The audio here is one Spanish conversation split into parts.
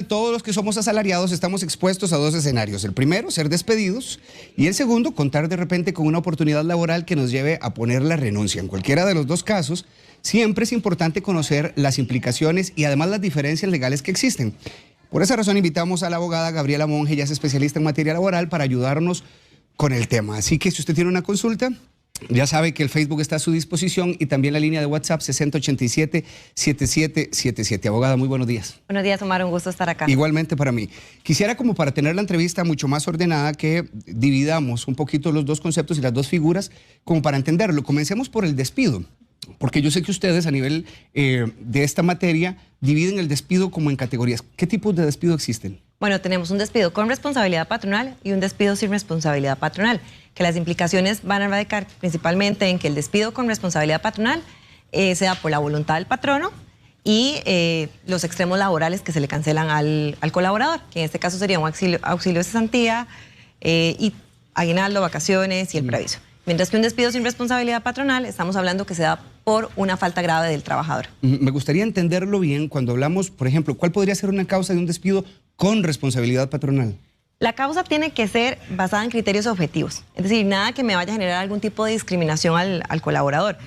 todos los que somos asalariados estamos expuestos a dos escenarios. El primero, ser despedidos, y el segundo, contar de repente con una oportunidad laboral que nos lleve a poner la renuncia. En cualquiera de los dos casos, siempre es importante conocer las implicaciones y además las diferencias legales que existen. Por esa razón invitamos a la abogada Gabriela Monge, ella es especialista en materia laboral, para ayudarnos con el tema. Así que si usted tiene una consulta, ya sabe que el Facebook está a su disposición y también la línea de WhatsApp 6087-7777. Abogada, muy buenos días. Buenos días, Omar, un gusto estar acá. Igualmente para mí. Quisiera, como para tener la entrevista mucho más ordenada, que dividamos un poquito los dos conceptos y las dos figuras como para entenderlo. Comencemos por el despido, porque yo sé que ustedes a nivel de esta materia dividen el despido como en categorías. ¿Qué tipos de despido existen? Bueno, tenemos un despido con responsabilidad patronal y un despido sin responsabilidad patronal, que las implicaciones van a radicar principalmente en que el despido con responsabilidad patronal sea por la voluntad del patrono y los extremos laborales que se le cancelan al colaborador, que en este caso sería un auxilio de cesantía y aguinaldo, vacaciones y el preaviso. Mientras que un despido sin responsabilidad patronal, estamos hablando que se da por una falta grave del trabajador. Me gustaría entenderlo bien cuando hablamos, por ejemplo, ¿cuál podría ser una causa de un despido con responsabilidad patronal? La causa tiene que ser basada en criterios objetivos, es decir, nada que me vaya a generar algún tipo de discriminación al colaborador.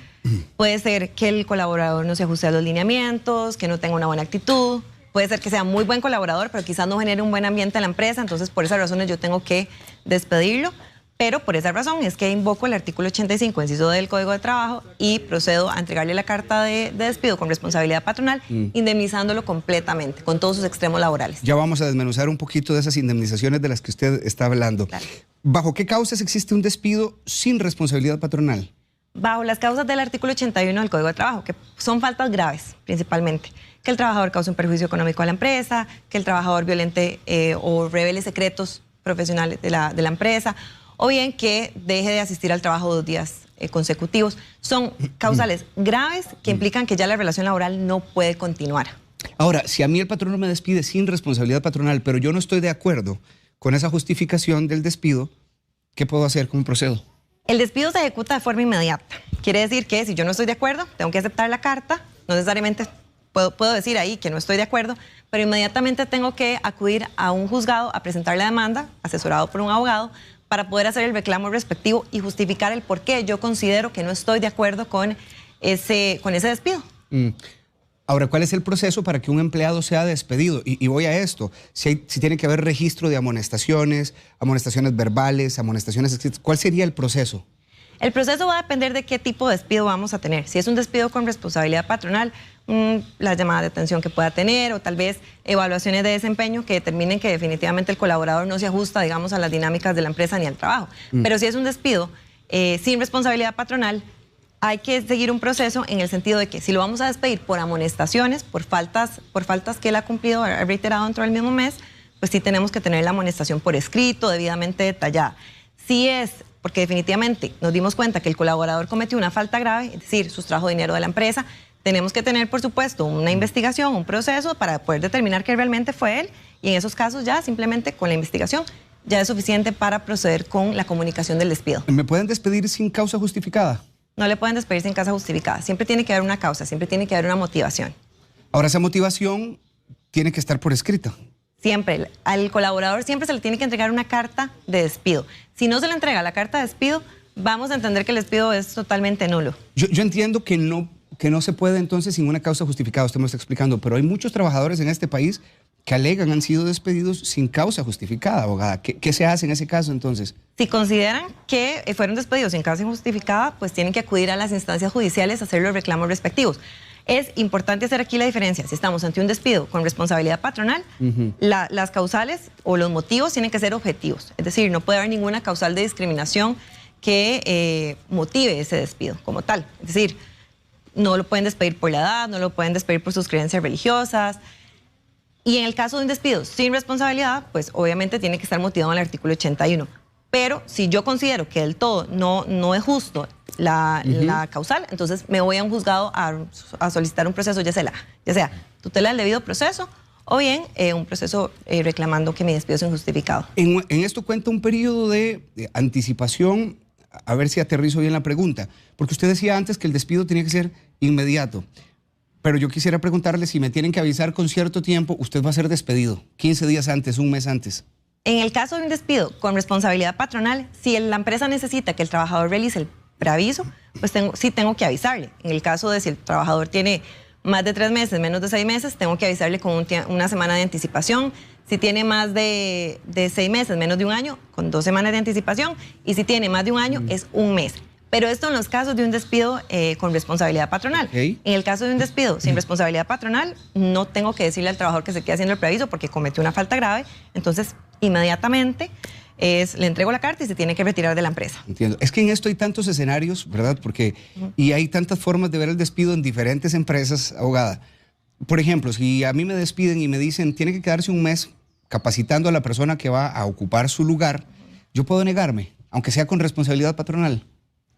Puede ser que el colaborador no se ajuste a los lineamientos, que no tenga una buena actitud, puede ser que sea muy buen colaborador, pero quizás no genere un buen ambiente en la empresa, entonces por esas razones yo tengo que despedirlo. Pero por esa razón es que invoco el artículo 85, inciso del Código de Trabajo, y procedo a entregarle la carta de despido con responsabilidad patronal, indemnizándolo completamente, con todos sus extremos laborales. Ya vamos a desmenuzar un poquito de esas indemnizaciones de las que usted está hablando. Claro. ¿Bajo qué causas existe un despido sin responsabilidad patronal? Bajo las causas del artículo 81 del Código de Trabajo, que son faltas graves, principalmente. Que el trabajador cause un perjuicio económico a la empresa, que el trabajador violente o revele secretos profesionales de la empresa, o bien que deje de asistir al trabajo 2 días consecutivos. Son causales graves que implican que ya la relación laboral no puede continuar. Ahora, si a mí el patrono me despide sin responsabilidad patronal, pero yo no estoy de acuerdo con esa justificación del despido, ¿qué puedo hacer? ¿Cómo procedo? El despido se ejecuta de forma inmediata. Quiere decir que si yo no estoy de acuerdo, tengo que aceptar la carta. No necesariamente puedo decir ahí que no estoy de acuerdo, pero inmediatamente tengo que acudir a un juzgado a presentar la demanda, asesorado por un abogado, para poder hacer el reclamo respectivo y justificar el por qué yo considero que no estoy de acuerdo con ese despido. Ahora, ¿cuál es el proceso para que un empleado sea despedido? Y voy a esto, si tiene que haber registro de amonestaciones, amonestaciones verbales, amonestaciones escritas, ¿cuál sería el proceso? El proceso va a depender de qué tipo de despido vamos a tener. Si es un despido con responsabilidad patronal, las llamadas de atención que pueda tener o tal vez evaluaciones de desempeño que determinen que definitivamente el colaborador no se ajusta, digamos, a las dinámicas de la empresa ni al trabajo. Pero si es un despido sin responsabilidad patronal, hay que seguir un proceso en el sentido de que si lo vamos a despedir por amonestaciones, por faltas que él ha cumplido, ha reiterado dentro del mismo mes, pues sí tenemos que tener la amonestación por escrito, debidamente detallada. Si es porque definitivamente nos dimos cuenta que el colaborador cometió una falta grave, es decir, sustrajo dinero de la empresa, tenemos que tener, por supuesto, una investigación, un proceso para poder determinar que realmente fue él, y en esos casos ya simplemente con la investigación ya es suficiente para proceder con la comunicación del despido. ¿Me pueden despedir sin causa justificada? No le pueden despedir sin causa justificada, siempre tiene que haber una causa, siempre tiene que haber una motivación. Ahora, esa motivación tiene que estar por escrito. Siempre, al colaborador siempre se le tiene que entregar una carta de despido. Si no se le entrega la carta de despido, vamos a entender que el despido es totalmente nulo. Yo entiendo que no se puede entonces sin una causa justificada, usted me está explicando, pero hay muchos trabajadores en este país que alegan han sido despedidos sin causa justificada, abogada. ¿Qué se hace en ese caso entonces? Si consideran que fueron despedidos sin causa justificada, pues tienen que acudir a las instancias judiciales a hacer los reclamos respectivos. Es importante hacer aquí la diferencia. Si estamos ante un despido con responsabilidad patronal, las causales o los motivos tienen que ser objetivos. Es decir, no puede haber ninguna causal de discriminación que motive ese despido como tal. Es decir, no lo pueden despedir por la edad, no lo pueden despedir por sus creencias religiosas. Y en el caso de un despido sin responsabilidad, pues obviamente tiene que estar motivado en el artículo 81. Pero si yo considero que del todo no es justo la causal, entonces me voy a un juzgado a solicitar un proceso, ya sea tutela del debido proceso o bien un proceso reclamando que mi despido es injustificado. En esto cuenta un periodo de anticipación, a ver si aterrizo bien la pregunta, porque usted decía antes que el despido tenía que ser inmediato. Pero yo quisiera preguntarle si me tienen que avisar con cierto tiempo, usted va a ser despedido, 15 días antes, un mes antes. En el caso de un despido con responsabilidad patronal, si la empresa necesita que el trabajador realice el preaviso, pues sí tengo que avisarle. En el caso de si el trabajador tiene más de 3 meses, menos de 6 meses, tengo que avisarle con una semana de anticipación. Si tiene más de 6 meses, menos de un año, con 2 semanas de anticipación. Y si tiene más de un año, es un mes. Pero esto en los casos de un despido con responsabilidad patronal. En el caso de un despido sin responsabilidad patronal, no tengo que decirle al trabajador que se quede haciendo el preaviso porque cometió una falta grave. Entonces, inmediatamente le entrego la carta y se tiene que retirar de la empresa. Entiendo. Es que en esto hay tantos escenarios, ¿verdad? Porque, y hay tantas formas de ver el despido en diferentes empresas, abogada. Por ejemplo, si a mí me despiden y me dicen, tiene que quedarse un mes capacitando a la persona que va a ocupar su lugar, yo puedo negarme, aunque sea con responsabilidad patronal.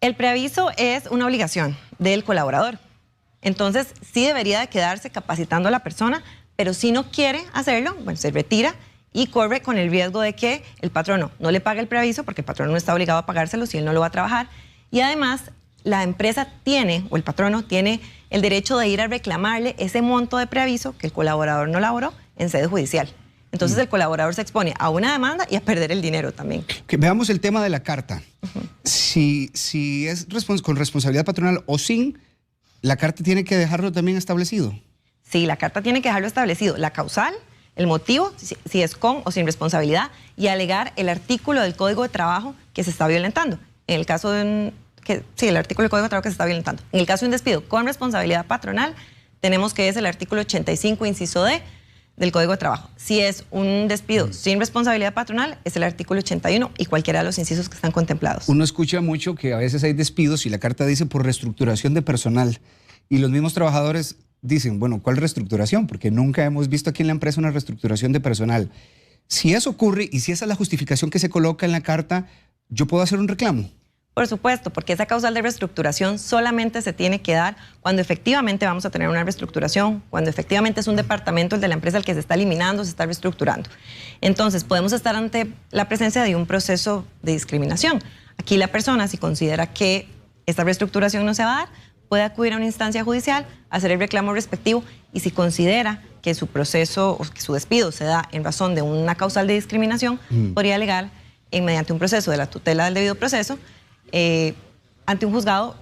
El preaviso es una obligación del colaborador. Entonces, sí debería de quedarse capacitando a la persona, pero si no quiere hacerlo, bueno, se retira y corre con el riesgo de que el patrono no le pague el preaviso, porque el patrono no está obligado a pagárselo si él no lo va a trabajar. Y además, la empresa tiene, o el patrono tiene el derecho de ir a reclamarle ese monto de preaviso que el colaborador no laboró en sede judicial. Entonces el colaborador se expone a una demanda y a perder el dinero también. Veamos el tema de la carta. Si es con responsabilidad patronal o sin, ¿la carta tiene que dejarlo también establecido? Sí, la carta tiene que dejarlo establecido. La causal, el motivo, si es con o sin responsabilidad, y alegar el artículo del Código de Trabajo que se está violentando. En el caso de el artículo del Código de Trabajo que se está violentando. En el caso de un despido con responsabilidad patronal, tenemos que es el artículo 85, inciso D, del Código de Trabajo. Si es un despido sin responsabilidad patronal, es el artículo 81 y cualquiera de los incisos que están contemplados. Uno escucha mucho que a veces hay despidos y la carta dice por reestructuración de personal. Y los mismos trabajadores dicen, bueno, ¿cuál reestructuración? Porque nunca hemos visto aquí en la empresa una reestructuración de personal. Si eso ocurre y si esa es la justificación que se coloca en la carta, ¿yo puedo hacer un reclamo? Por supuesto, porque esa causal de reestructuración solamente se tiene que dar cuando efectivamente vamos a tener una reestructuración, cuando efectivamente es un departamento el de la empresa el que se está eliminando, se está reestructurando. Entonces, podemos estar ante la presencia de un proceso de discriminación. Aquí la persona, si considera que esta reestructuración no se va a dar, puede acudir a una instancia judicial, hacer el reclamo respectivo y si considera que su proceso o que su despido se da en razón de una causal de discriminación, podría alegar mediante un proceso de la tutela del debido proceso ante un juzgado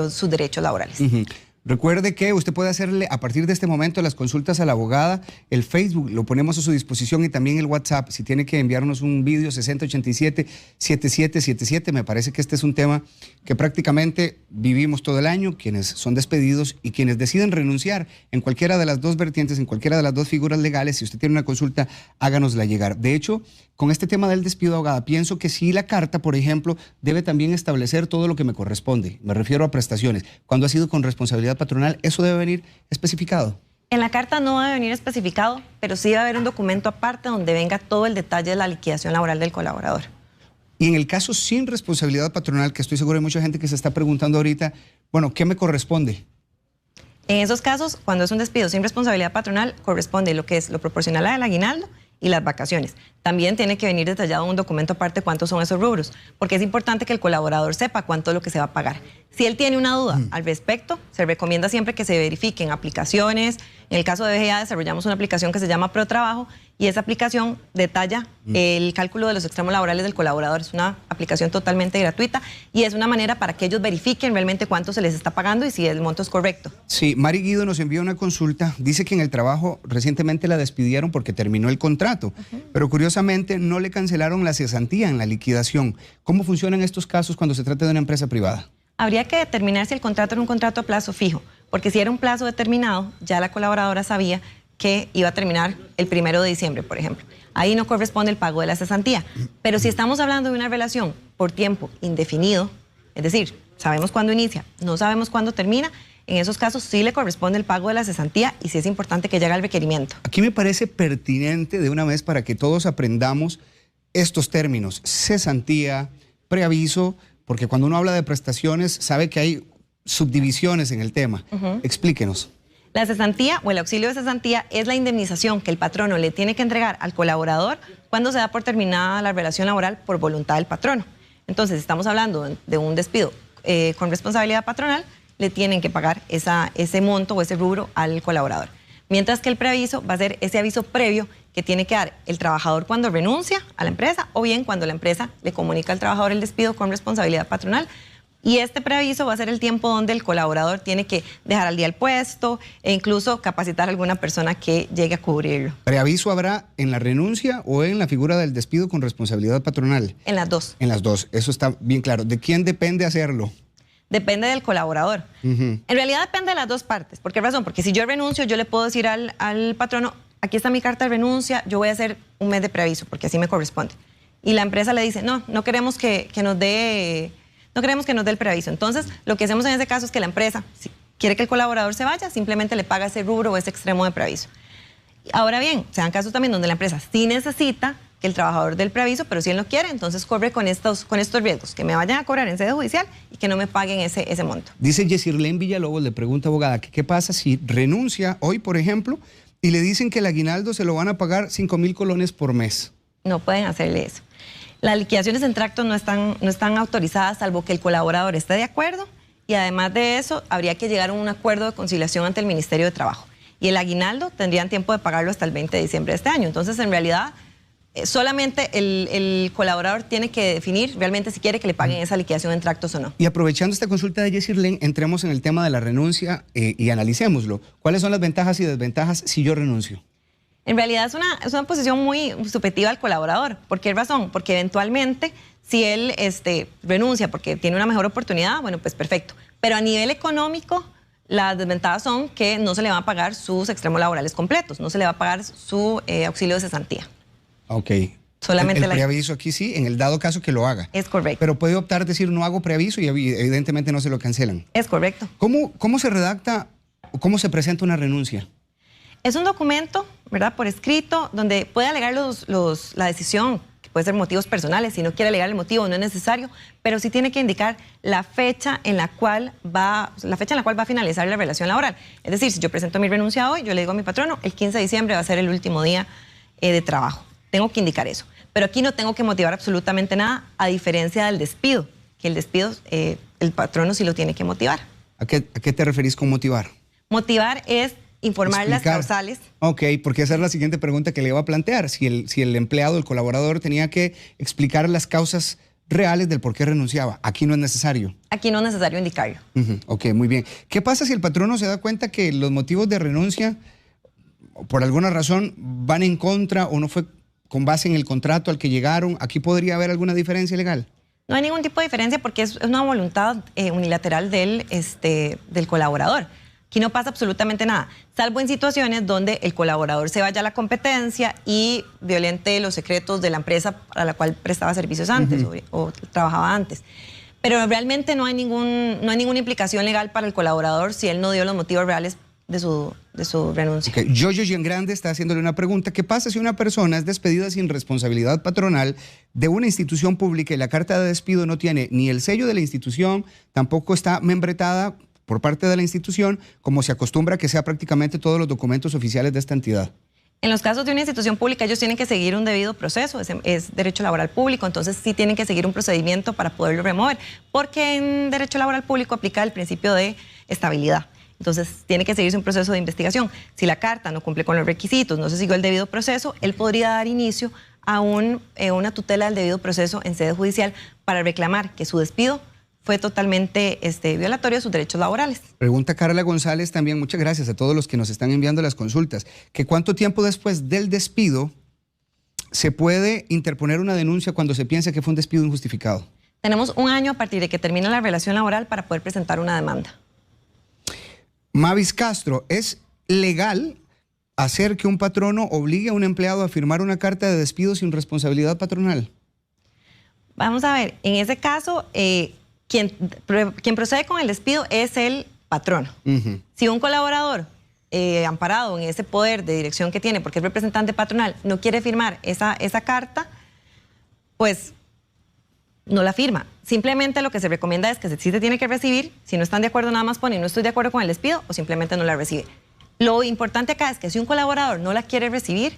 sus derechos laborales. Recuerde que usted puede hacerle a partir de este momento las consultas a la abogada, el Facebook lo ponemos a su disposición y también el WhatsApp. Si tiene que enviarnos un vídeo 6087-7777, me parece que este es un tema que prácticamente vivimos todo el año, quienes son despedidos y quienes deciden renunciar en cualquiera de las dos vertientes, en cualquiera de las dos figuras legales. Si usted tiene una consulta, háganosla llegar. De hecho, con este tema del despido, abogada, pienso que sí la carta, por ejemplo, debe también establecer todo lo que me corresponde. Me refiero a prestaciones. Cuando ha sido con responsabilidad patronal, ¿eso debe venir especificado? En la carta no debe venir especificado, pero sí debe haber un documento aparte donde venga todo el detalle de la liquidación laboral del colaborador. Y en el caso sin responsabilidad patronal, que estoy seguro hay mucha gente que se está preguntando ahorita, bueno, ¿qué me corresponde? En esos casos, cuando es un despido sin responsabilidad patronal, corresponde lo que es lo proporcional al aguinaldo y las vacaciones. También tiene que venir detallado un documento aparte cuántos son esos rubros, porque es importante que el colaborador sepa cuánto es lo que se va a pagar. Si él tiene una duda al respecto, se recomienda siempre que se verifiquen aplicaciones. En el caso de BGA desarrollamos una aplicación que se llama ProTrabajo y esa aplicación detalla el cálculo de los extremos laborales del colaborador. Es una aplicación totalmente gratuita y es una manera para que ellos verifiquen realmente cuánto se les está pagando y si el monto es correcto. Sí, Mari Guido nos envió una consulta. Dice que en el trabajo recientemente la despidieron porque terminó el contrato, pero curiosamente no le cancelaron la cesantía en la liquidación. ¿Cómo funcionan estos casos cuando se trata de una empresa privada? Habría que determinar si el contrato era un contrato a plazo fijo, porque si era un plazo determinado, ya la colaboradora sabía que iba a terminar el 1 de diciembre, por ejemplo. Ahí no corresponde el pago de la cesantía. Pero si estamos hablando de una relación por tiempo indefinido, es decir, sabemos cuándo inicia, no sabemos cuándo termina, en esos casos sí le corresponde el pago de la cesantía y sí es importante que llegue al requerimiento. Aquí me parece pertinente de una vez para que todos aprendamos estos términos, cesantía, preaviso, porque cuando uno habla de prestaciones sabe que hay subdivisiones en el tema. Explíquenos. La cesantía o el auxilio de cesantía es la indemnización que el patrono le tiene que entregar al colaborador cuando se da por terminada la relación laboral por voluntad del patrono. Entonces, estamos hablando de un despido con responsabilidad patronal, le tienen que pagar ese monto o ese rubro al colaborador. Mientras que el preaviso va a ser ese aviso previo que tiene que dar el trabajador cuando renuncia a la empresa o bien cuando la empresa le comunica al trabajador el despido con responsabilidad patronal. Y este preaviso va a ser el tiempo donde el colaborador tiene que dejar al día el puesto e incluso capacitar a alguna persona que llegue a cubrirlo. ¿Preaviso habrá en la renuncia o en la figura del despido con responsabilidad patronal? En las dos. En las dos, eso está bien claro. ¿De quién depende hacerlo? Depende del colaborador. En realidad depende de las dos partes. ¿Por qué razón? Porque si yo renuncio, yo le puedo decir al patrono, aquí está mi carta de renuncia, yo voy a hacer un mes de preaviso, porque así me corresponde. Y la empresa le dice, no queremos que nos dé... No queremos que nos dé el preaviso. Entonces, lo que hacemos en ese caso es que la empresa, si quiere que el colaborador se vaya, simplemente le paga ese rubro o ese extremo de preaviso. Ahora bien, se dan casos también donde la empresa sí necesita que el trabajador dé el preaviso, pero si él no quiere, entonces corre con estos riesgos, que me vayan a cobrar en sede judicial y que no me paguen ese monto. Dice Yesirlén Villalobos, le pregunta abogada, ¿qué pasa si renuncia hoy, por ejemplo, y le dicen que el aguinaldo se lo van a pagar 5,000 colones por mes? No pueden hacerle eso. Las liquidaciones en tracto no están autorizadas salvo que el colaborador esté de acuerdo y además de eso habría que llegar a un acuerdo de conciliación ante el Ministerio de Trabajo. Y el aguinaldo tendrían tiempo de pagarlo hasta el 20 de diciembre de este año. Entonces, en realidad, solamente el colaborador tiene que definir realmente si quiere que le paguen esa liquidación en tractos o no. Y aprovechando esta consulta de Yesirlén, entremos en el tema de la renuncia y analicémoslo. ¿Cuáles son las ventajas y desventajas si yo renuncio? En realidad es una posición muy subjetiva al colaborador. ¿Por qué razón? Porque eventualmente, si él renuncia porque tiene una mejor oportunidad, bueno, pues perfecto. Pero a nivel económico, las desventajas son que no se le van a pagar sus extremos laborales completos, no se le va a pagar su auxilio de cesantía. Ok. Solamente el preaviso aquí sí, en el dado caso que lo haga. Es correcto. Pero puede optar decir no hago preaviso y evidentemente no se lo cancelan. Es correcto. ¿Cómo se redacta o cómo se presenta una renuncia? Es un documento, ¿verdad?, por escrito, donde puede alegar la decisión, que puede ser motivos personales, si no quiere alegar el motivo no es necesario, pero sí tiene que indicar la fecha en la cual va a finalizar la relación laboral. Es decir, si yo presento mi renuncia hoy, yo le digo a mi patrono, el 15 de diciembre va a ser el último día de trabajo. Tengo que indicar eso. Pero aquí no tengo que motivar absolutamente nada, a diferencia del despido, que el despido el patrono sí lo tiene que motivar. ¿A qué te referís con motivar? Motivar es informar las causales. Ok, porque esa es la siguiente pregunta que le iba a plantear. Si el empleado, el colaborador, tenía que explicar las causas reales del por qué renunciaba. Aquí no es necesario. Aquí no es necesario indicarlo. Ok, muy bien. ¿Qué pasa si el patrono se da cuenta que los motivos de renuncia, por alguna razón, van en contra o no fue con base en el contrato al que llegaron? ¿Aquí podría haber alguna diferencia legal? No hay ningún tipo de diferencia porque es una voluntad unilateral del colaborador. Aquí no pasa absolutamente nada, salvo en situaciones donde el colaborador se vaya a la competencia y violente los secretos de la empresa a la cual prestaba servicios antes o trabajaba antes. Pero realmente no hay ninguna implicación legal para el colaborador si él no dio los motivos reales de su renuncia. Okay. Yoyo Giangrande está haciéndole una pregunta. ¿Qué pasa si una persona es despedida sin responsabilidad patronal de una institución pública y la carta de despido no tiene ni el sello de la institución, tampoco está membretada por parte de la institución, como se acostumbra que sea prácticamente todos los documentos oficiales de esta entidad? En los casos de una institución pública, ellos tienen que seguir un debido proceso, es derecho laboral público, entonces sí tienen que seguir un procedimiento para poderlo remover, porque en derecho laboral público aplica el principio de estabilidad. Entonces tiene que seguirse un proceso de investigación. Si la carta no cumple con los requisitos, no se siguió el debido proceso, él podría dar inicio a una tutela del debido proceso en sede judicial para reclamar que su despido fue totalmente violatorio de sus derechos laborales. Pregunta Carla González también, muchas gracias a todos los que nos están enviando las consultas, que cuánto tiempo después del despido se puede interponer una denuncia cuando se piensa que fue un despido injustificado. Tenemos un año a partir de que termine la relación laboral para poder presentar una demanda. Mavis Castro, ¿es legal hacer que un patrono obligue a un empleado a firmar una carta de despido sin responsabilidad patronal? Vamos a ver, en ese caso, quien procede con el despido es el patrono. Si un colaborador amparado en ese poder de dirección que tiene, porque es representante patronal, no quiere firmar esa carta, pues no la firma. Simplemente lo que se recomienda es que sí se tiene que recibir. Si no están de acuerdo, nada más pone no estoy de acuerdo con el despido o simplemente no la recibe. Lo importante acá es que si un colaborador no la quiere recibir,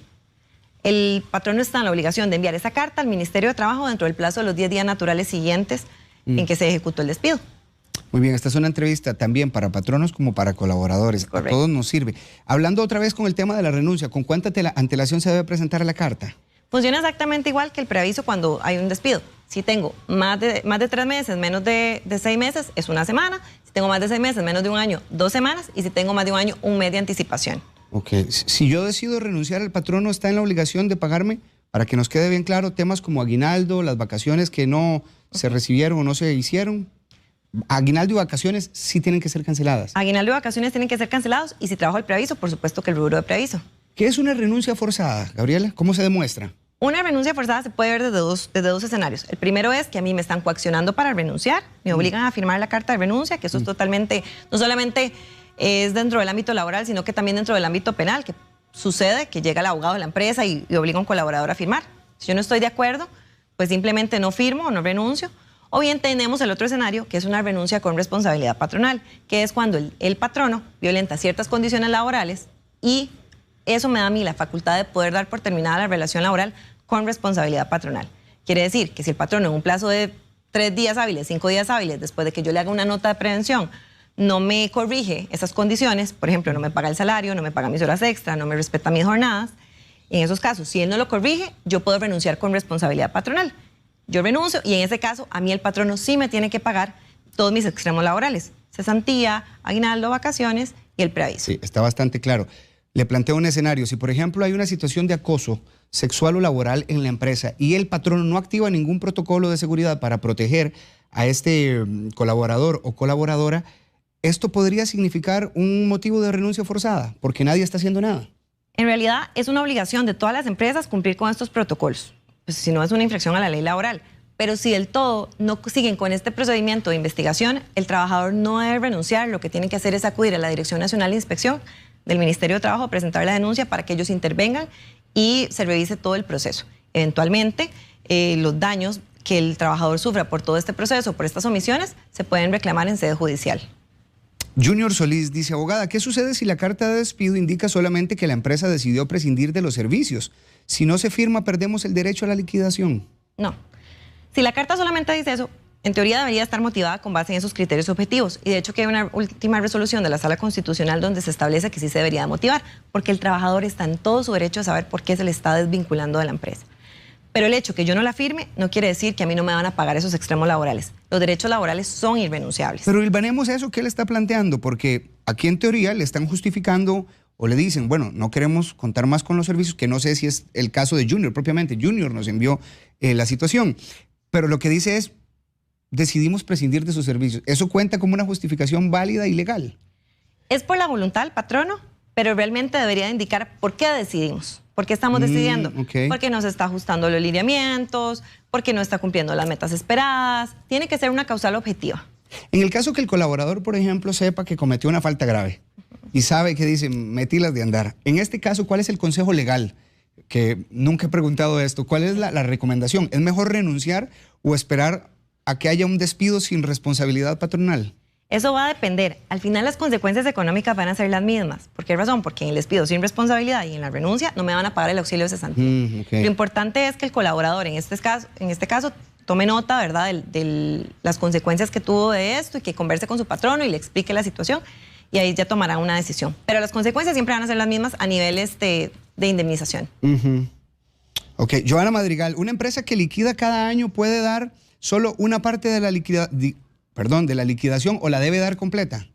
el patrono está en la obligación de enviar esa carta al Ministerio de Trabajo dentro del plazo de los 10 días naturales siguientes en que se ejecutó el despido. Muy bien, esta es una entrevista también para patronos como para colaboradores. Correcto. A todos nos sirve. Hablando otra vez con el tema de la renuncia, ¿con cuánta antelación se debe presentar la carta? Funciona exactamente igual que el preaviso cuando hay un despido. Si tengo más de 3 meses, menos de 6 meses, es una semana. Si tengo más de 6 meses, menos de un año, 2 semanas. Y si tengo más de un año, un mes de anticipación. Ok. Si yo decido renunciar, ¿el patrono está en la obligación de pagarme? Para que nos quede bien claro, temas como aguinaldo, las vacaciones que no se recibieron o no se hicieron. Aguinaldo y vacaciones sí tienen que ser canceladas. Aguinaldo y vacaciones tienen que ser cancelados. Y si trabajo el preaviso, por supuesto que el rubro de preaviso. ¿Qué es una renuncia forzada, Gabriela? ¿Cómo se demuestra? Una renuncia forzada se puede ver desde dos escenarios. El primero es que a mí me están coaccionando para renunciar, me obligan a firmar la carta de renuncia, que eso es totalmente, no solamente es dentro del ámbito laboral, sino que también dentro del ámbito penal, que sucede que llega el abogado de la empresa y obliga a un colaborador a firmar. Si yo no estoy de acuerdo, pues simplemente no firmo o no renuncio. O bien tenemos el otro escenario, que es una renuncia con responsabilidad patronal, que es cuando el patrono violenta ciertas condiciones laborales y eso me da a mí la facultad de poder dar por terminada la relación laboral con responsabilidad patronal. Quiere decir que si el patrono en un plazo de 3 días hábiles, 5 días hábiles, después de que yo le haga una nota de prevención, no me corrige esas condiciones, por ejemplo, no me paga el salario, no me paga mis horas extra, no me respeta mis jornadas, en esos casos, si él no lo corrige, yo puedo renunciar con responsabilidad patronal. Yo renuncio y en ese caso, a mí el patrono sí me tiene que pagar todos mis extremos laborales, cesantía, aguinaldo, vacaciones y el preaviso. Sí, está bastante claro. Le planteo un escenario. Si, por ejemplo, hay una situación de acoso sexual o laboral en la empresa y el patrono no activa ningún protocolo de seguridad para proteger a este colaborador o colaboradora, ¿esto podría significar un motivo de renuncia forzada? Porque nadie está haciendo nada. En realidad, es una obligación de todas las empresas cumplir con estos protocolos. Pues si no, es una infracción a la ley laboral. Pero si del todo no siguen con este procedimiento de investigación, el trabajador no debe renunciar. Lo que tiene que hacer es acudir a la Dirección Nacional de Inspección del Ministerio de Trabajo, presentar la denuncia para que ellos intervengan y se revise todo el proceso. Eventualmente, los daños que el trabajador sufra por todo este proceso, por estas omisiones, se pueden reclamar en sede judicial. Junior Solís dice, abogada, ¿qué sucede si la carta de despido indica solamente que la empresa decidió prescindir de los servicios? Si no se firma, perdemos el derecho a la liquidación. No. Si la carta solamente dice eso, en teoría debería estar motivada con base en esos criterios objetivos. Y de hecho que hay una última resolución de la Sala Constitucional donde se establece que sí se debería motivar, porque el trabajador está en todo su derecho a saber por qué se le está desvinculando de la empresa. Pero el hecho que yo no la firme no quiere decir que a mí no me van a pagar esos extremos laborales. Los derechos laborales son irrenunciables. Pero hilvanemos eso que él está planteando, porque aquí en teoría le están justificando o le dicen, bueno, no queremos contar más con los servicios, que no sé si es el caso de Junior propiamente. Junior nos envió la situación. Pero lo que dice es, decidimos prescindir de sus servicios. ¿Eso cuenta como una justificación válida y legal? Es por la voluntad del patrono, pero realmente debería indicar por qué decidimos. ¿Por qué estamos decidiendo? Okay. Porque no se está ajustando los lineamientos, porque no está cumpliendo las metas esperadas. Tiene que ser una causal objetiva. En el caso que el colaborador, por ejemplo, sepa que cometió una falta grave y sabe que dice, metí las de andar. En este caso, ¿cuál es el consejo legal? Que nunca he preguntado esto. ¿Cuál es la recomendación? ¿Es mejor renunciar o esperar a que haya un despido sin responsabilidad patronal? Eso va a depender. Al final las consecuencias económicas van a ser las mismas. ¿Por qué razón? Porque en el despido sin responsabilidad y en la renuncia no me van a pagar el auxilio de cesantía. Okay. Lo importante es que el colaborador en este caso tome nota, ¿verdad?, de las consecuencias que tuvo de esto y que converse con su patrono y le explique la situación y ahí ya tomará una decisión. Pero las consecuencias siempre van a ser las mismas a niveles de indemnización. Ok, Joana Madrigal, una empresa que liquida cada año puede dar solo una parte de la liquidación o la debe dar completa.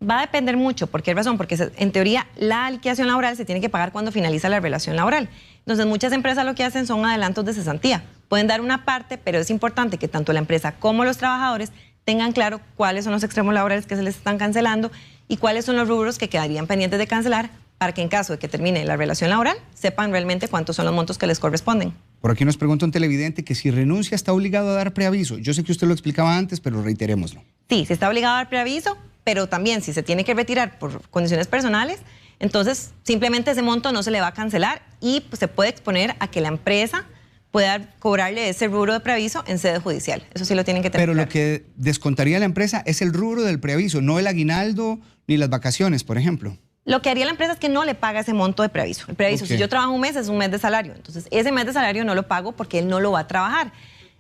Va a depender mucho. ¿Por qué razón? Porque en teoría la liquidación laboral se tiene que pagar cuando finaliza la relación laboral. Entonces muchas empresas lo que hacen son adelantos de cesantía. Pueden dar una parte, pero es importante que tanto la empresa como los trabajadores tengan claro cuáles son los extremos laborales que se les están cancelando y cuáles son los rubros que quedarían pendientes de cancelar para que en caso de que termine la relación laboral sepan realmente cuántos son los montos que les corresponden. Por aquí nos pregunta un televidente que si renuncia está obligado a dar preaviso. Yo sé que usted lo explicaba antes, pero reiterémoslo. Sí, se está obligado a dar preaviso, pero también si se tiene que retirar por condiciones personales, entonces simplemente ese monto no se le va a cancelar y pues, se puede exponer a que la empresa pueda cobrarle ese rubro de preaviso en sede judicial. Eso sí lo tienen que tener Pero claro. Lo que descontaría la empresa es el rubro del preaviso, no el aguinaldo ni las vacaciones, por ejemplo. Lo que haría la empresa es que no le paga ese monto de preaviso. El preaviso, si yo trabajo un mes, es un mes de salario. Entonces, ese mes de salario no lo pago porque él no lo va a trabajar.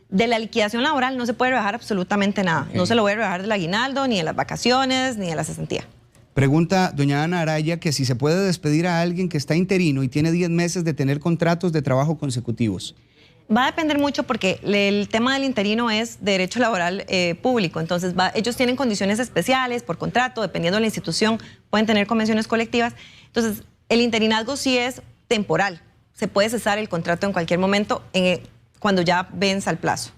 De la liquidación laboral no se puede rebajar absolutamente nada. Okay. No se lo voy a rebajar del aguinaldo, ni de las vacaciones, ni de la cesantía. Pregunta doña Ana Araya que si se puede despedir a alguien que está interino y tiene 10 meses de tener contratos de trabajo consecutivos. Va a depender mucho porque el tema del interino es de derecho laboral público. Entonces, ellos tienen condiciones especiales por contrato, dependiendo de la institución, pueden tener convenciones colectivas. Entonces, el interinazgo sí es temporal. Se puede cesar el contrato en cualquier momento cuando ya venza el plazo.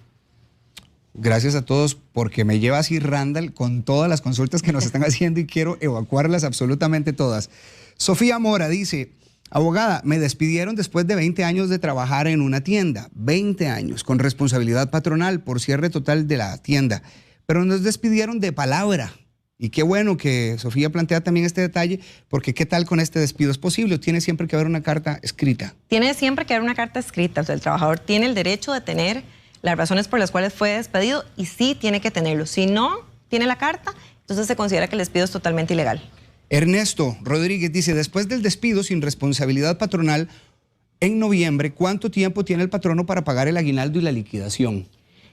Gracias a todos porque me lleva así Randall con todas las consultas que nos están haciendo y quiero evacuarlas absolutamente todas. Sofía Mora dice, abogada, me despidieron después de 20 años de trabajar en una tienda, 20 años, con responsabilidad patronal por cierre total de la tienda, pero nos despidieron de palabra. Y qué bueno que Sofía plantea también este detalle, porque ¿qué tal con este despido? ¿Es posible o tiene siempre que haber una carta escrita? Tiene siempre que haber una carta escrita, o sea, el trabajador tiene el derecho de tener las razones por las cuales fue despedido y sí tiene que tenerlo. Si no tiene la carta, entonces se considera que el despido es totalmente ilegal. Ernesto Rodríguez dice, después del despido sin responsabilidad patronal, en noviembre, ¿cuánto tiempo tiene el patrono para pagar el aguinaldo y la liquidación?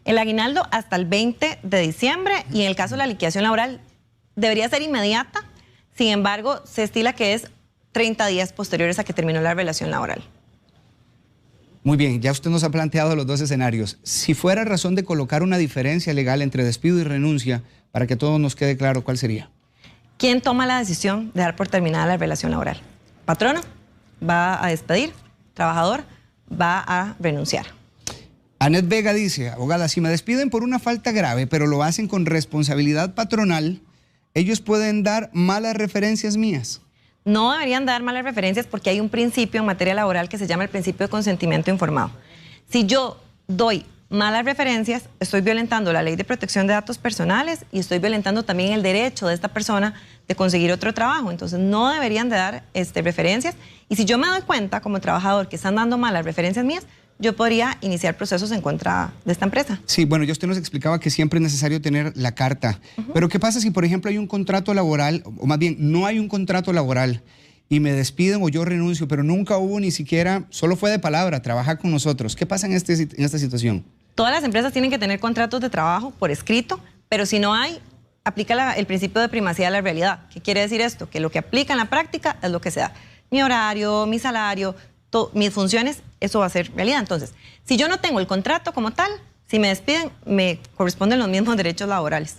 El aguinaldo hasta el 20 de diciembre y en el caso de la liquidación laboral debería ser inmediata, sin embargo, se estila que es 30 días posteriores a que terminó la relación laboral. Muy bien, ya usted nos ha planteado los dos escenarios. Si fuera razón de colocar una diferencia legal entre despido y renuncia, para que todo nos quede claro, ¿cuál sería? ¿Quién toma la decisión de dar por terminada la relación laboral? Patrono va a despedir, trabajador va a renunciar. Anet Vega dice, abogada, si me despiden por una falta grave, pero lo hacen con responsabilidad patronal, ¿ellos pueden dar malas referencias mías? No deberían dar malas referencias porque hay un principio en materia laboral que se llama el principio de consentimiento informado. Si yo doy malas referencias, estoy violentando la ley de protección de datos personales y estoy violentando también el derecho de esta persona de conseguir otro trabajo. Entonces no deberían de dar referencias. Y si yo me doy cuenta como trabajador que están dando malas referencias mías, yo podría iniciar procesos en contra de esta empresa. Sí, bueno, ya usted nos explicaba que siempre es necesario tener la carta. Pero ¿qué pasa si, por ejemplo, hay un contrato laboral, o más bien, no hay un contrato laboral y me despiden o yo renuncio, pero nunca hubo ni siquiera, solo fue de palabra, trabajar con nosotros? ¿Qué pasa en esta situación? Todas las empresas tienen que tener contratos de trabajo por escrito, pero si no hay, aplica el principio de primacía de la realidad. ¿Qué quiere decir esto? Que lo que aplica en la práctica es lo que se da. Mi horario, mi salario, mis funciones, eso va a ser realidad. Entonces, si yo no tengo el contrato como tal, si me despiden, me corresponden los mismos derechos laborales.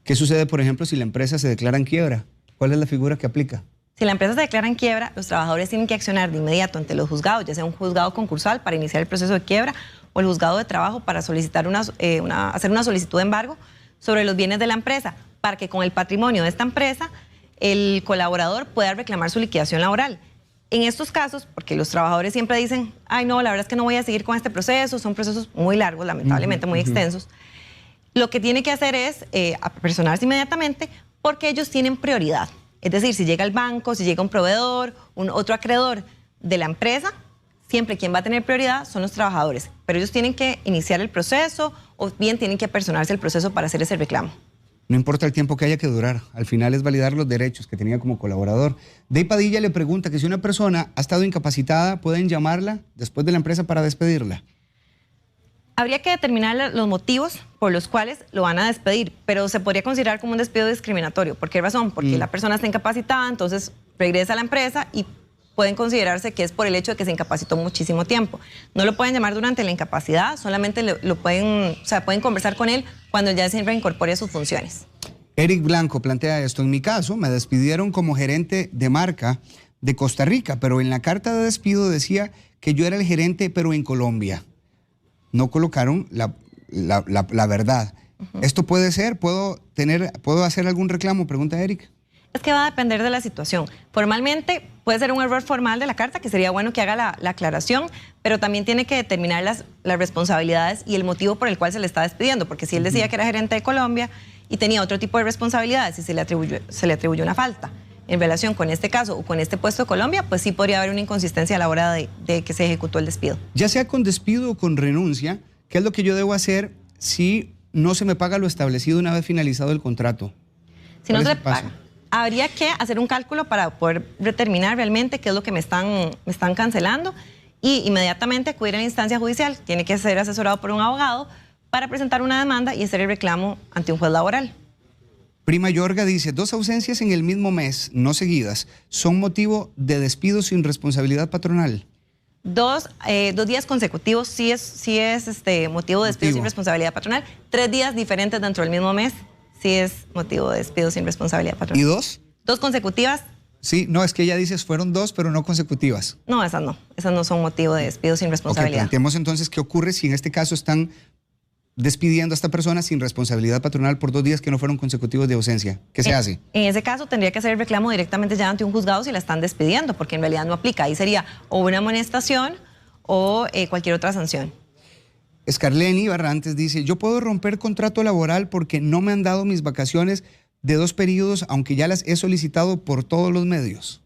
¿Qué sucede, por ejemplo, si la empresa se declara en quiebra? ¿Cuál es la figura que aplica? Si la empresa se declara en quiebra, los trabajadores tienen que accionar de inmediato ante los juzgados, ya sea un juzgado concursal para iniciar el proceso de quiebra o el juzgado de trabajo para solicitar hacer una solicitud de embargo sobre los bienes de la empresa, para que con el patrimonio de esta empresa el colaborador pueda reclamar su liquidación laboral. En estos casos, porque los trabajadores siempre dicen, ay no, la verdad es que no voy a seguir con este proceso, son procesos muy largos, lamentablemente muy extensos, lo que tiene que hacer es apersonarse inmediatamente porque ellos tienen prioridad. Es decir, si llega el banco, si llega un proveedor, otro acreedor de la empresa, siempre quien va a tener prioridad son los trabajadores, pero ellos tienen que iniciar el proceso o bien tienen que apersonarse el proceso para hacer ese reclamo. No importa el tiempo que haya que durar, al final es validar los derechos que tenía como colaborador. Dey Padilla le pregunta que si una persona ha estado incapacitada, ¿pueden llamarla después de la empresa para despedirla? Habría que determinar los motivos por los cuales lo van a despedir, pero se podría considerar como un despido discriminatorio. ¿Por qué razón? Porque la persona está incapacitada, entonces regresa a la empresa y pueden considerarse que es por el hecho de que se incapacitó muchísimo tiempo. No lo pueden llamar durante la incapacidad, solamente pueden conversar con él cuando ya se reincorpore a sus funciones. Eric Blanco plantea esto. En mi caso, me despidieron como gerente de marca de Costa Rica, pero en la carta de despido decía que yo era el gerente, pero en Colombia. No colocaron la verdad. ¿Esto puede ser? ¿Puedo hacer algún reclamo? Pregunta Eric. Es que va a depender de la situación. Formalmente puede ser un error formal de la carta, que sería bueno que haga la aclaración, pero también tiene que determinar las responsabilidades y el motivo por el cual se le está despidiendo, porque si él decía que era gerente de Colombia y tenía otro tipo de responsabilidades y se le atribuyó una falta en relación con este caso o con este puesto de Colombia, pues sí podría haber una inconsistencia a la hora de que se ejecutó el despido. Ya sea con despido o con renuncia, ¿qué es lo que yo debo hacer si no se me paga lo establecido una vez finalizado el contrato? Si no se le paga, habría que hacer un cálculo para poder determinar realmente qué es lo que me están cancelando y inmediatamente acudir a la instancia judicial. Tiene que ser asesorado por un abogado para presentar una demanda y hacer el reclamo ante un juez laboral. Prima Yorga dice, 2 ausencias en el mismo mes, no seguidas, son motivo de despido sin responsabilidad patronal. 2 días consecutivos sí es motivo de despido sin responsabilidad patronal. 3 días diferentes dentro del mismo mes sí es motivo de despido sin responsabilidad patronal. ¿Y 2? 2 consecutivas. Sí, no, es que ella dice fueron 2, pero no consecutivas. No, esas no son motivo de despido sin responsabilidad. Planteemos entonces qué ocurre si en este caso están despidiendo a esta persona sin responsabilidad patronal por 2 días que no fueron consecutivos de ausencia. ¿Qué se hace? En ese caso tendría que hacer el reclamo directamente ya ante un juzgado si la están despidiendo, porque en realidad no aplica. Ahí sería o una amonestación o cualquier otra sanción. Escarleni Barrantes dice, yo puedo romper contrato laboral porque no me han dado mis vacaciones de 2 periodos, aunque ya las he solicitado por todos los medios.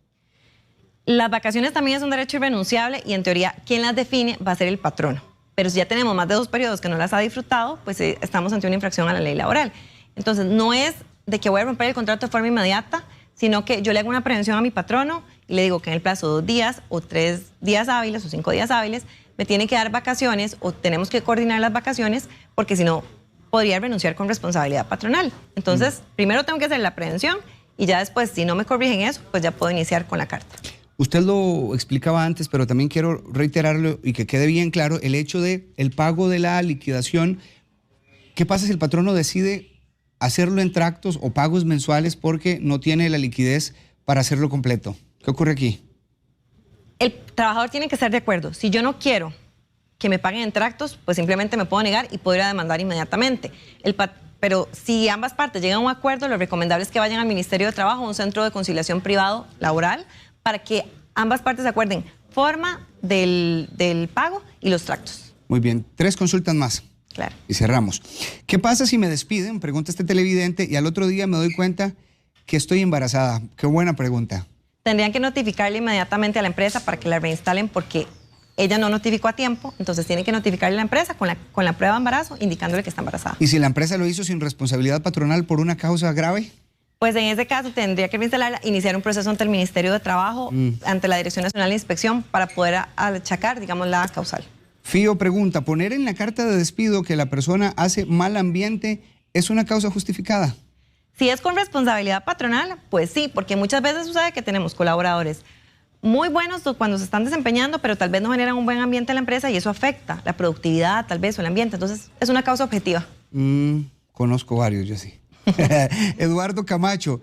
Las vacaciones también es un derecho irrenunciable y en teoría quien las define va a ser el patrono. Pero si ya tenemos más de 2 periodos que no las ha disfrutado, pues estamos ante una infracción a la ley laboral. Entonces no es de que voy a romper el contrato de forma inmediata, sino que yo le hago una prevención a mi patrono y le digo que en el plazo de 2 días o 3 días hábiles o 5 días hábiles me tiene que dar vacaciones o tenemos que coordinar las vacaciones porque si no podría renunciar con responsabilidad patronal. Entonces, primero tengo que hacer la prevención y ya después, si no me corrigen eso, pues ya puedo iniciar con la carta. Usted lo explicaba antes, pero también quiero reiterarlo y que quede bien claro el hecho de el pago de la liquidación. ¿Qué pasa si el patrono decide hacerlo en tractos o pagos mensuales porque no tiene la liquidez para hacerlo completo? ¿Qué ocurre aquí? El trabajador tiene que estar de acuerdo. Si yo no quiero que me paguen en tractos, pues simplemente me puedo negar y puedo ir a demandar inmediatamente. Pero si ambas partes llegan a un acuerdo, lo recomendable es que vayan al Ministerio de Trabajo, a un centro de conciliación privado laboral, para que ambas partes se acuerden forma del pago y los tractos. Muy bien, 3 consultas más. Claro. Y cerramos. ¿Qué pasa si me despiden? Pregunta este televidente y al otro día me doy cuenta que estoy embarazada. Qué buena pregunta. Tendrían que notificarle inmediatamente a la empresa para que la reinstalen porque ella no notificó a tiempo, entonces tiene que notificarle a la empresa con la prueba de embarazo indicándole que está embarazada. ¿Y si la empresa lo hizo sin responsabilidad patronal por una causa grave? Pues en ese caso tendría que reinstalarla, iniciar un proceso ante el Ministerio de Trabajo, ante la Dirección Nacional de Inspección para poder achacar, digamos, la causal. Fío pregunta, ¿poner en la carta de despido que la persona hace mal ambiente es una causa justificada? Si es con responsabilidad patronal, pues sí, porque muchas veces sucede que tenemos colaboradores muy buenos cuando se están desempeñando, pero tal vez no generan un buen ambiente en la empresa y eso afecta la productividad, tal vez, o el ambiente. Entonces, es una causa objetiva. Conozco varios, yo sí. Eduardo Camacho,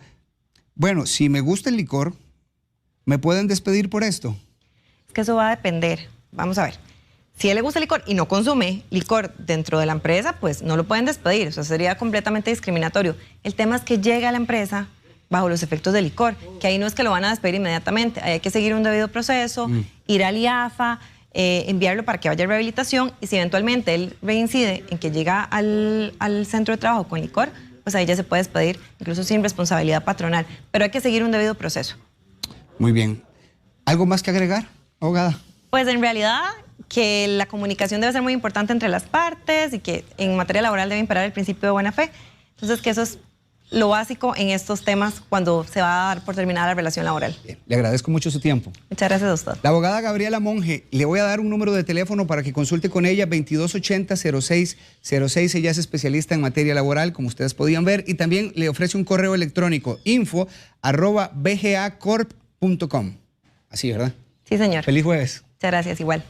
bueno, si me gusta el licor, ¿me pueden despedir por esto? Es que eso va a depender. Vamos a ver. Si a él le gusta el licor y no consume licor dentro de la empresa, pues no lo pueden despedir. O sea, sería completamente discriminatorio. El tema es que llega a la empresa bajo los efectos del licor, que ahí no es que lo van a despedir inmediatamente. Ahí hay que seguir un debido proceso, ir al IAFA, enviarlo para que vaya a rehabilitación y si eventualmente él reincide en que llega al centro de trabajo con licor, pues ahí ya se puede despedir, incluso sin responsabilidad patronal. Pero hay que seguir un debido proceso. Muy bien. ¿Algo más que agregar, abogada? Pues en realidad que la comunicación debe ser muy importante entre las partes y que en materia laboral debe imperar el principio de buena fe. Entonces que eso es lo básico en estos temas cuando se va a dar por terminada la relación laboral. Bien, le agradezco mucho su tiempo. Muchas gracias a usted. La abogada Gabriela Monge, le voy a dar un número de teléfono para que consulte con ella, 2280-0606. Ella es especialista en materia laboral, como ustedes podían ver, y también le ofrece un correo electrónico, info@bgacorp.com. Así, ¿verdad? Sí, señor. Feliz jueves. Muchas gracias, igual.